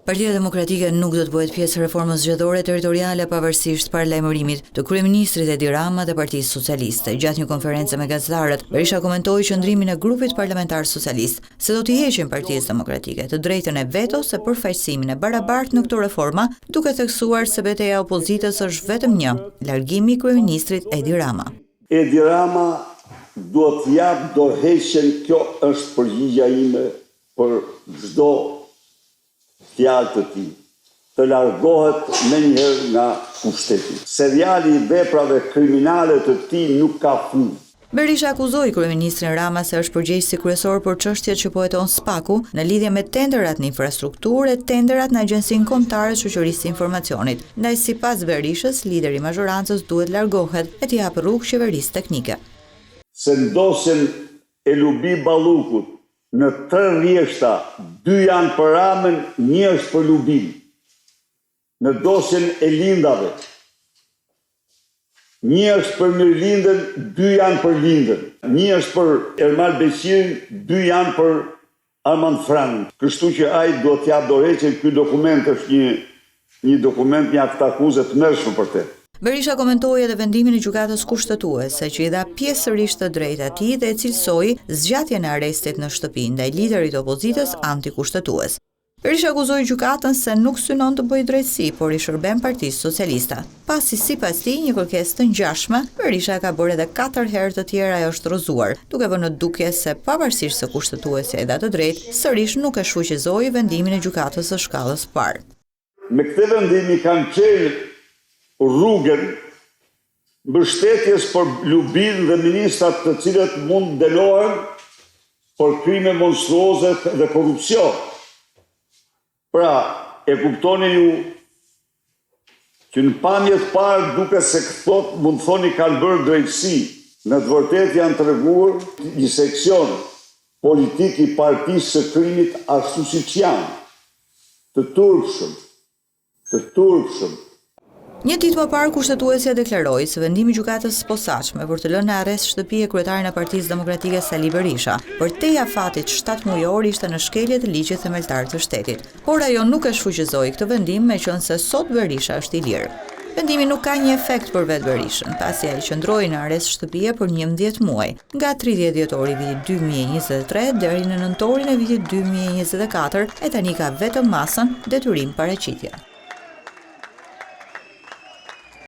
Partia Demokratike nuk do të bëhet pjesë e reformës zgjedhore territoriale pavarësisht paralajmërimit të kryeministrit Edi Rama dhe Partisë Socialiste. Gjatë një konferencë me gazetarët, Berisha komentoi qëndrimin e grupit parlamentar socialist se do t'i heqin Partisë Demokratike të drejtën e vetos e përfaqësimin e barabartë në këto reforma, duke theksuar se betejë e opozitës është vetëm një: largimi i kryeministrit Edi Rama. Edi Rama duhet t'jap dorëheqjen, kjo është përgjigjja ime për çdo fjalë të tij, të largohet menjëherë nga pushteti. Seriali i veprave kriminale të tij nuk ka fund. Berisha akuzoi kryeministrin Rama se është përgjegjësi kryesor për çështjet që po heton SPAK-u në lidhje me tenderat në infrastrukturë e tenderat në Agjencinë Kombëtare të Shoqërisë së Informacionit. Ndaj sipas Berishës, lideri i mazhorancës duhet largohet e t'i japë rrugë qeverisë teknike. Se ndosin e Lubi Ballukut në 3 rjeshta, 2 janë për Ramën, 1 është për Lubin. Në dosjen e lindave, 1 është për Mirlindën, 2 janë për Lindën. 1 është për Ermal Beqirin, 2 janë për Armand Franën. Kështu që ai do t'jap dorëheqjen. Ky dokument është një dokument, një akt akuzë të mërshme për te. Berisha komentoi edhe vendimin e gjykatës kushtetuese që i dha pjesërisht të drejtë atij dhe e cilësoi zgjatjen e arrestit në shtëpi ndaj liderit të opozitës antikushtetues. Berisha akuzoi gjykatën se nuk synon të bëjë drejtësi, por i shërben Partisë Socialiste. Pasi sipas tij një kërkesë të ngjashme, Berisha ka bërë edhe 4 herë të tjera ajo është rrëzuar, duke vënë në dukje se pavarësisht se kushtetuesja i dha të drejtë, sërish nuk e shfuqizoi vendimin e gjykatës së shkallës së parë. Me këtë vendim i kanë çelë rrugën mbështetjes për Lubin dhe ministrat të cilët mund dënohen për krime monstruoze dhe korrupsion. Pra, e kuptoni ju që në pamje të parë duke se këto mund thoni kanë bërë drejtësi, në të vërtetë janë treguar një seksion politik i Partisë së Krimit ashtu siç janë, të turpshëm. Një ditë më parë, kushtetuesja deklaroi se vendimi i gjykatës së posaçme për të lënë në arrest shtëpi e kryetarin e Partisë Demokratike Sali Berisha për te afatit 7 mujor ishte në shkelje të ligjit themeltar të shtetit. Por ajo nuk e shfuqizoi këtë vendim, meqense sot Berisha është i lirë. Vendimi nuk ka një efekt për vetë Berishën, pasi ai qëndroi në arrest shtëpie për 11 muaj, nga 30 dhjetori vitit 2023 deri në nëntorin e vitit 2024 e tani ka vetëm masën detyrim paraqitje.